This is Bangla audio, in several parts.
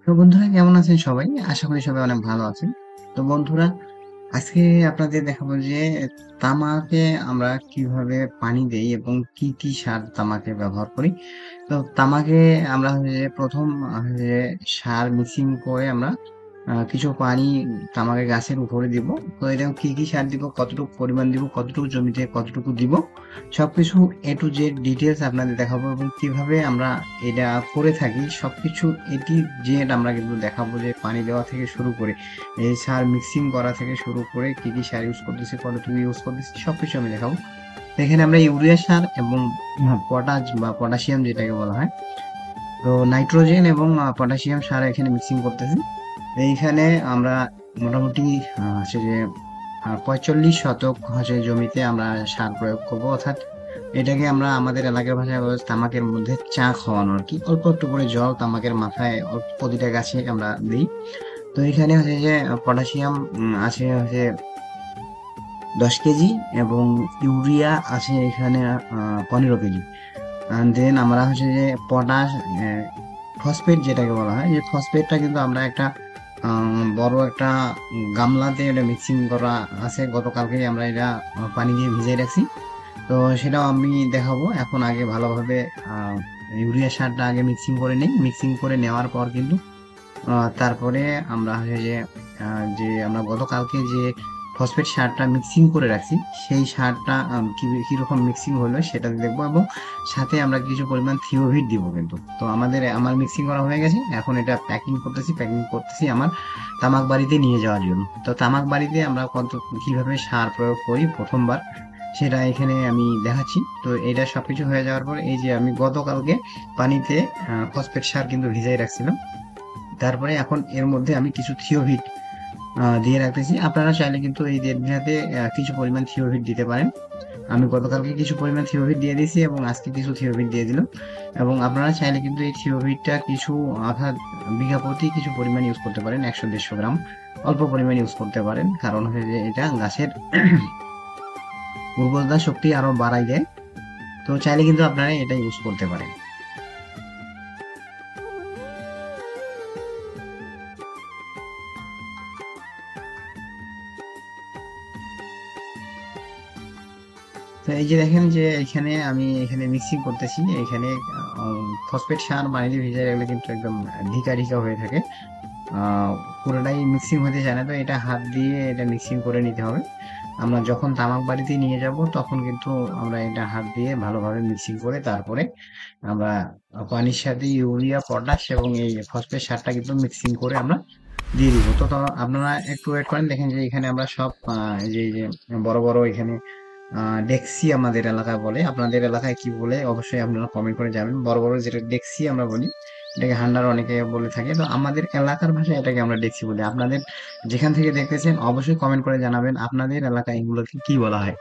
তো বন্ধুরা কেমন আছেন সবাই? আশা করি সবাই অনেক ভালো আছেন। তো বন্ধুরা, আজকে আপনাদের দেখাবো যে তামাকে আমরা কিভাবে পানি দেই এবং কি কি সার তামাকে ব্যবহার করি। তো তামাকে আমরা হচ্ছে যে প্রথম সার মিক্সিং করে আমরা কিছু পানি তামাকে গাছের উপরে দিব। তো এটা কি কি সার দিব, কতটুকু পরিমাণ দিব, কতটুকু জমিতে কতটুকু দিব, সবকিছু এ টু জেড ডিটেলস আপনাদের দেখাবো এবং কিভাবে আমরা এটা করে থাকি সবকিছু এটি জেড আমরা কিন্তু দেখাবো, যে পানি দেওয়া থেকে শুরু করে এই সার মিক্সিং করা থেকে শুরু করে কি কি সার ইউজ করতেছি, কতটুকু ইউজ করতেছি, সবকিছু আমি দেখাবো। তো এখানে আমরা ইউরিয়া সার এবং পটাশ বা পটাশিয়াম যেটাকে বলা হয়, তো নাইট্রোজেন এবং পটাশিয়াম সার এখানে মিক্সিং করতেছি। তো এইখানে আমরা মোটামুটি হচ্ছে যে ৪৫ শতক হচ্ছে জমিতে আমরা সার প্রয়োগ করবো, অর্থাৎ এটাকে আমরা আমাদের এলাকার ভাষায় বলে তামাকের মধ্যে চা খাওয়ানো আর কি। অল্প একটু করে জল তামাকের মাথায় প্রতিটা গাছে আমরা দিই। তো এখানে হচ্ছে যে পটাশিয়াম আছে হচ্ছে 10 কেজি, এবং ইউরিয়া আছে এখানে 15 কেজি। দেন আমরা হচ্ছে যে পটাশ, ফসফেট যেটাকে বলা হয়, যে ফসফেটটা কিন্তু আমরা একটা বড় একটা গামলাতে এটা মিক্সিং করা আছে। গতকালকে আমরা এটা পানি দিয়ে ভিজিয়ে রাখছি। তো সেটাও আমি দেখাবো। এখন আগে ভালোভাবে আহ, ইউরিয়া সারটা আগে মিক্সিং করে নিই। মিক্সিং করে নেওয়ার পর কিন্তু তারপরে আমরা হচ্ছে যে আমরা গতকালকে যে ফসফেট সারটা মিক্সিং করে রাখছি, সেই সারটা কিরকম মিক্সিং হলো সেটা দেখবো, এবং সাথে আমরা কিছু পরিমাণ থিওভিট দিব কিন্তু। তো আমার মিক্সিং করা হয়ে গেছে, এখন এটা প্যাকিং করতেছি আমার তামাক বাড়িতে নিয়ে যাওয়ার জন্য। তো তামাক বাড়িতে আমরা কিভাবে সার প্রয়োগ করি প্রথমবার, সেটা এখানে আমি দেখাচ্ছি। তো এটা সবকিছু হয়ে যাওয়ার পর এই যে আমি গতকালকে পানিতে ফসফেট সার কিন্তু ভিজাই রাখছিলাম। তারপরে এখন এর মধ্যে আমি কিছু থিওভিট দিয়ে রাখতেছি। আপনারা চাইলে কিন্তু এই দেড় বিঘাতে কিছু পরিমাণ থিওভিট দিতে পারেন। আমি গতকালকে কিছু পরিমাণ থিওভিট দিয়ে দিয়েছি এবং আজকে কিছু থিওভিট দিয়ে দিলাম। এবং আপনারা চাইলে কিন্তু এই থিওভিটটা কিছু, অর্থাৎ বিঘা প্রতি কিছু পরিমাণ ইউজ করতে পারেন, 100-150 গ্রাম অল্প পরিমাণ ইউজ করতে পারেন, কারণ হচ্ছে যে এটা গাছের উর্বরতা শক্তি আরো বাড়াই দেয়। তো চাইলে কিন্তু আপনারা এটা ইউজ করতে পারেন। তো এই যে দেখেন যে আমি এখানে মিক্সিং করতেছি। এখানে ফসফেট সার পানিতে ভিজে রাখলে কিন্তু একদম ঢিকা ঢিকা হয়ে থাকে, পুরোটাই মিক্সিং হতে চায় না। তো এটা হাত দিয়ে এটা মিক্সিং করে নিতে হবে। আমরা যখন তামাক বাড়িতে নিয়ে যাব তখন কিন্তু আমরা এটা হাত দিয়ে ভালোভাবে মিক্সিং করে তারপরে আমরা পানির সাথে ইউরিয়া, পটাশ এবং এই ফসফেট সারটা কিন্তু মিক্সিং করে আমরা দিয়ে দিব। তো আপনারা একটু ওয়েট করেন, দেখেন যে এখানে আমরা সব এই যে বড় বড় এখানে ডেক্সি আমাদের এলাকায় বলে, আপনাদের এলাকায় কি বলে অবশ্যই আপনারা কমেন্ট করে যাবেন। বড় বড় যেটা ডেক্সি আমরা বলি, এটাকে হান্ডার অনেকে বলে থাকে। তো আমাদের এলাকার ভাষায় এটাকে আমরা ডেক্সি বলি। আপনাদের যেখান থেকে দেখতেছেন অবশ্যই কমেন্ট করে জানাবেন আপনাদের এলাকায় এগুলোকে কি বলা হয়।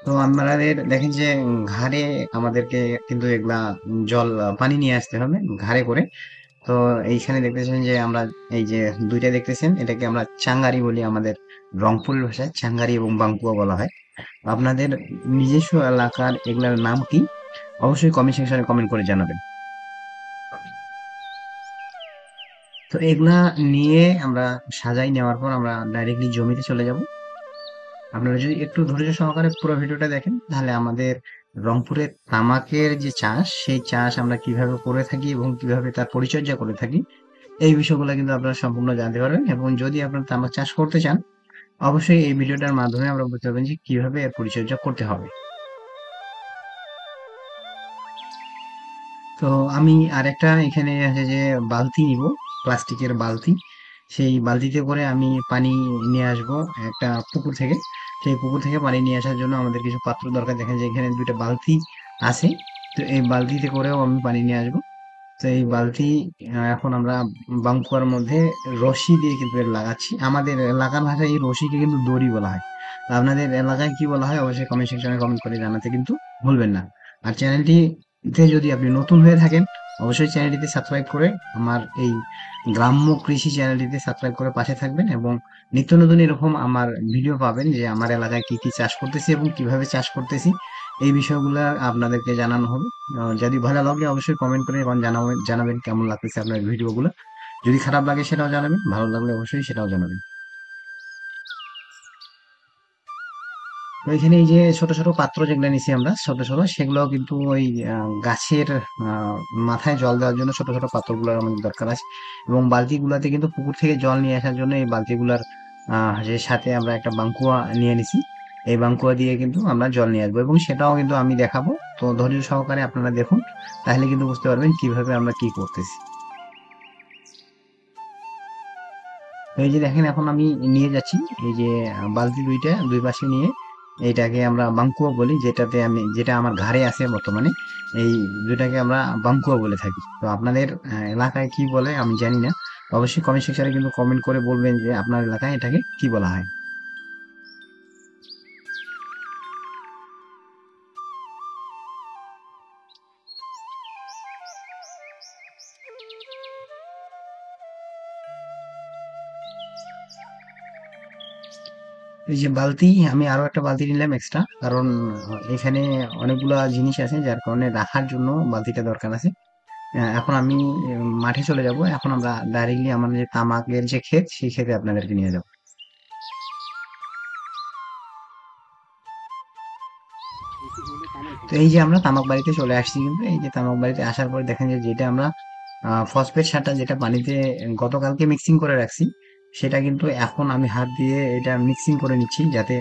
তো আমাদের দেখেন যে ঘাড়ে আমাদেরকে কিন্তু এগুলা জল পানি নিয়ে আসতে হবে ঘাড়ে করে। তো এইখানে দেখতেছেন যে আমরা এই যে দুইটা দেখতেছেন, এটাকে আমরা চাঙ্গারি বলি আমাদের রংপুরের ভাষায়। চাঙ্গারি এবং বাঙ্কুয়া বলা হয়। আপনাদের নিজস্ব এলাকার এগুলার নাম কি অবশ্যই কমেন্ট সেকশনে কমেন্ট করে জানাবেন। তো এগুলা নিয়ে আমরা সাজাই নেওয়ার পর আমরা ডাইরেক্টলি জমিতে চলে যাব। আপনারা যদি একটু ধৈর্য সহকারে পুরো ভিডিওটা দেখেন, তাহলে আমাদের রংপুরের তামাকের যে চাষ, সেই চাষ আমরা কিভাবে করে থাকি এবং কিভাবে তার পরিচর্যা করে থাকি, এই বিষয়গুলো কিন্তু আপনারা সম্পূর্ণ জানতে পারবেন। এবং যদি আপনারা তামাক চাষ করতে চান, অবশ্যই এই ভিডিওটার মাধ্যমে আমরা বুঝতে পারবেন যে কিভাবে এর পরিচর্যা করতে হবে। তো আমি আরেকটা এখানে আছে যে বালতি নিব, প্লাস্টিকের বালতি। সেই বালতিতে করে আমি পানি নিয়ে আসব একটা পুকুর থেকে। সেই পুকুর থেকে পানি নিয়ে আসার জন্য আমাদের কিছু পাত্র দরকার। দেখেন যে এখানে দুইটা বালতি আছে। তো এই বালতিতে করেও আমি পানি নিয়ে আসবো। তো এই বালতি এখন আমরা বাঙ্কুয়ার মধ্যে রশি দিয়ে কিন্তু এর লাগাচ্ছি। আমাদের এলাকার ভাষায় এই রশিকে কিন্তু দড়ি বলা হয়। তো আপনাদের এলাকায় কি বলা হয় অবশ্যই কমেন্ট সেকশনে কমেন্ট করে জানাতে কিন্তু ভুলবেন না। আর চ্যানেলটিতে যদি আপনি নতুন হয়ে থাকেন, অবশ্যই চ্যানেলটিতে সাবস্ক্রাইব করে আমার এই গ্রাম্য কৃষি চ্যানেলটিতে সাবস্ক্রাইব করে পাশে থাকবেন, এবং নিত্য নতুন এরকম আমার ভিডিও পাবেন যে আমার এলাকায় কি কি চাষ করতেছি এবং কিভাবে চাষ করতেছি, এই বিষয়গুলো আপনাদেরকে জানানো হবে। যদি ভালো লাগে অবশ্যই কমেন্ট করে এবং জানাবেন জানাবেন কেমন লাগতেছে আপনার ভিডিওগুলো। যদি খারাপ লাগে সেটাও জানাবেন, ভালো লাগলে অবশ্যই সেটাও জানাবেন। তো এখানে এই যে ছোট ছোট পাত্র যেগুলো নিছি আমরা ছোট ছোট, সেগুলো কিন্তু ওই গাছের মাথায় জল দেওয়ার জন্য ছোট ছোট পাত্রগুলো আমাদের দরকার আছে। এবং বালতিগুলাতে কিন্তু পুকুর থেকে জল নিয়ে আসার জন্য এই বালতিগুলার যে সাথে আমরা একটা বাঙ্কুয়া নিয়ে নিছি। এই বাঙ্কুয়া দিয়ে কিন্তু আমরা জল নিয়ে আসবো, এবং সেটাও কিন্তু আমি দেখাবো। তো ধৈর্য সহকারে আপনারা দেখুন, তাহলে কিন্তু বুঝতে পারবেন কিভাবে আমরা কি করতেছি। তো এই যে দেখেন, এখন আমি নিয়ে যাচ্ছি এই যে বালতি দুইটা দুই পাশে নিয়ে, এইটাকে আমরা বাঙ্কুয়া বলি, যেটা আমার ঘাড়ে আছে বর্তমানে। এই দুইটাকে আমরা বাঙ্কুয়া বলে থাকি। তো আপনাদের এলাকায় কি বলে আমি জানি না। অবশ্যই কমেন্ট সেকশনে কিন্তু কমেন্ট করে বলবেন যে আপনার এলাকায় এটাকে কি বলা হয়। এই যে বালতি, আমি আরো একটা বালতি নিলাম এক্সট্রা, কারণ এখানে অনেকগুলা জিনিস আছে যার কারণে রাখার জন্য বালতিটা দরকার আছে। এখন আমি মাঠে চলে যাব। এখন আমরা ডাইরেক্টলি আমাদের যে তামাকের যে ক্ষেত, সেই ক্ষেতে আপনাদেরকে নিয়ে যাব। তো এই যে আমরা তামাক বাড়িতে চলে আসছি, কিন্তু এই যে তামাক বাড়িতে আসার পরে দেখেন যে যেটা আমরা ফসফেট সারটা যেটা পানিতে গতকালকে মিক্সিং করে রাখছি, সেটা কিন্তু এখন আমি হাত দিয়ে এটা মিক্সিং করে নিচ্ছি, যাতে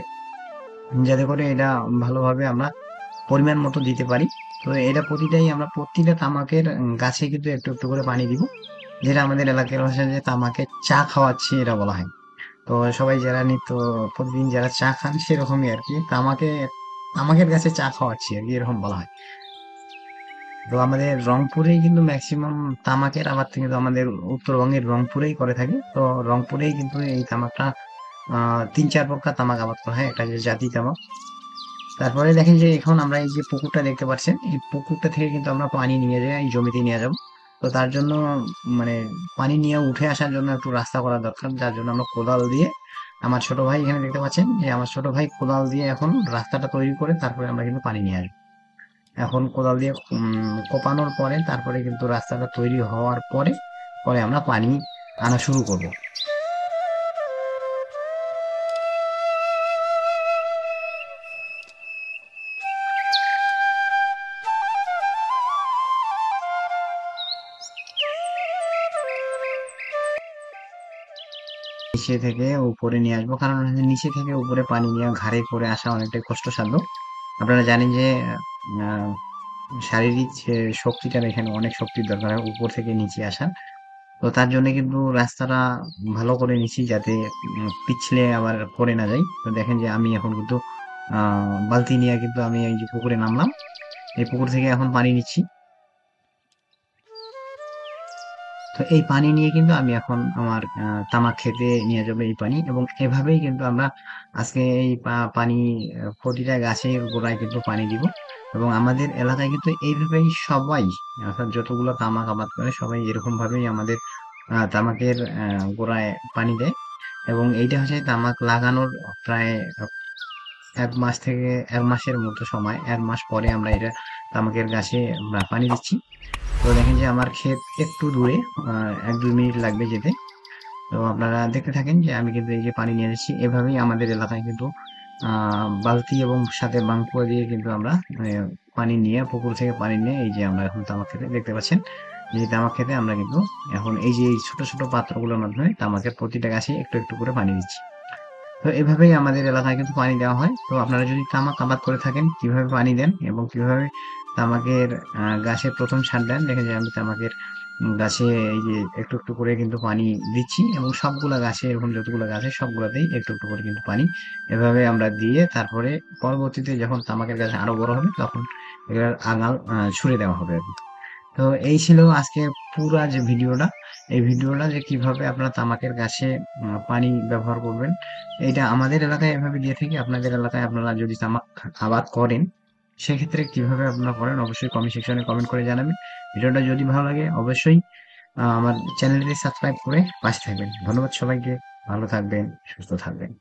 যাতে করে এটা ভালোভাবে আমরা পরিমাণ মতো দিতে পারি। তো এটা আমরা প্রতিটা তামাকের গাছে কিন্তু একটু একটু করে পানি দিব, যেটা আমাদের এলাকার ভাষায় যে তামাকে চা খাওয়াচ্ছি এটা বলা হয়। তো সবাই যারা নিত্য প্রতিদিন যারা চা খান সেরকমই আর কি, তামাকের গাছে চা খাওয়াচ্ছি আর কি, এরকম বলা হয়। তো আমাদের রংপুরেই কিন্তু ম্যাক্সিমাম তামাকের আবাদ কিন্তু আমাদের উত্তরবঙ্গের রংপুরেই করে থাকে। তো রংপুরেই কিন্তু এই তামাকটা তিন চার প্রকার তামাক আবাদ করা হয়, একটা যে জাতি তামাক। তারপরে দেখেন যে এখন আমরা এই যে পুকুরটা দেখতে পাচ্ছেন, এই পুকুরটা থেকে কিন্তু আমরা পানি নিয়ে যাই এই জমিতে নিয়ে যাব। তো তার জন্য মানে পানি নিয়ে উঠে আসার জন্য একটু রাস্তা করা দরকার, যার জন্য আমরা কোদাল দিয়ে, আমার ছোট ভাই এখানে দেখতে পাচ্ছেন যে আমার ছোট ভাই কোদাল দিয়ে এখন রাস্তাটা তৈরি করে তারপরে আমরা কিন্তু পানি নিয়ে আসবো। এখন কোদাল দিয়ে কোপানোর পরে তারপরে কিন্তু রাস্তাটা তৈরি হওয়ার পরে পরে আমরা পানি আনা শুরু করব। নিচে থেকে উপরে নিয়ে আসবো, কারণ হচ্ছে নিচে থেকে উপরে পানি নিয়ে ঘাড়ে করে আসা অনেকটাই কষ্টসাধ্য। আপনারা জানেন যে আহ, শারীরিক যে শক্তিটা, এখানে অনেক শক্তির দরকার হয় উপর থেকে নিচে আসা। তো তার জন্য কিন্তু রাস্তাটা ভালো করে নিচ্ছি, যাতে পিছলে আবার পড়ে না যাই। তো দেখেন যে আমি এখন কিন্তু বালতি নিয়ে কিন্তু আমি এই যে পুকুরে নামলাম, এই পুকুর থেকে এখন পানি নিচ্ছি। তো এই পানি নিয়ে কিন্তু আমি এখন আমার তামাক খেতে নিয়ে যাবো এই পানি, এবং এভাবেই কিন্তু আমরা আজকে এই পানি প্রতিটা গাছের গোড়ায় কিন্তু পানি দিব। এবং আমাদের এলাকায় কিন্তু এইভাবেই সবাই, অর্থাৎ যতগুলো তামাক আবাদ করে সবাই এরকম ভাবেই আমাদের তামাকের গোড়ায় পানি দেয়। এবং এইটা হচ্ছে তামাক লাগানোর প্রায় 1 মাস থেকে 1 মাসের মতো সময়, 1 মাস পরে আমরা এটা তামাকের গাছে আমরা পানি দিচ্ছি। তো দেখেন যে আমার ক্ষেত একটু দূরে, 1-2 মিনিট লাগবে যেতে। তো আপনারা দেখতে থাকেন যে আমি কিন্তু এই যে পানি নিয়ে যাচ্ছি, এভাবেই আমাদের এলাকায় কিন্তু বালতি এবং সাথে বাঙ্কুয়া দিয়ে কিন্তু আমরা পানি নিয়ে, পুকুর থেকে পানি নিয়ে এই যে আমরা এখন তামাক খেতে দেখতে পাচ্ছেন, যে তামাক খেতে আমরা কিন্তু এখন এই যে এই ছোট ছোট পাত্রগুলোর মাধ্যমে তামাকের প্রতিটা গাছে একটু একটু করে পানি দিচ্ছি। তো এভাবেই আমাদের এলাকায় কিন্তু পানি দেওয়া হয়। তো আপনারা যদি তামাক আবাদ করে থাকেন, কিভাবে পানি দেন এবং কিভাবে তামাকের গাছে প্রথম সার দেন, দেখেন যে আমি তামাকের গাছে এই যে একটু একটু করে কিন্তু পানি দিচ্ছি, এবং সবগুলা গাছে এরকম যতগুলো গাছে সবগুলাতেই একটু একটু করে কিন্তু পানি এভাবে আমরা দিয়ে, তারপরে পরবর্তীতে যখন তামাকের গাছ আরো বড় হবে তখন এগুলোর আগাল ছুড়ে দেওয়া হবে আর কি। তো এই ছিল আজকে পুরা যে ভিডিওটা, এই ভিডিওটা যে কিভাবে আপনারা তামাকের গাছে পানি ব্যবহার করবেন, এটা আমাদের এলাকায় এভাবে দিয়ে থাকি। আপনাদের এলাকায় আপনারা যদি তামাক আবাদ করেন, সেক্ষেত্রে কিভাবে আপনারা করেন অবশ্যই কমেন্ট সেকশনে কমেন্ট করে জানাবেন। ভিডিওটা যদি ভালো লাগে অবশ্যই আমার চ্যানেলটি সাবস্ক্রাইব করে পাশে থাকবেন। ধন্যবাদ সবাইকে। ভালো থাকবেন, সুস্থ থাকবেন।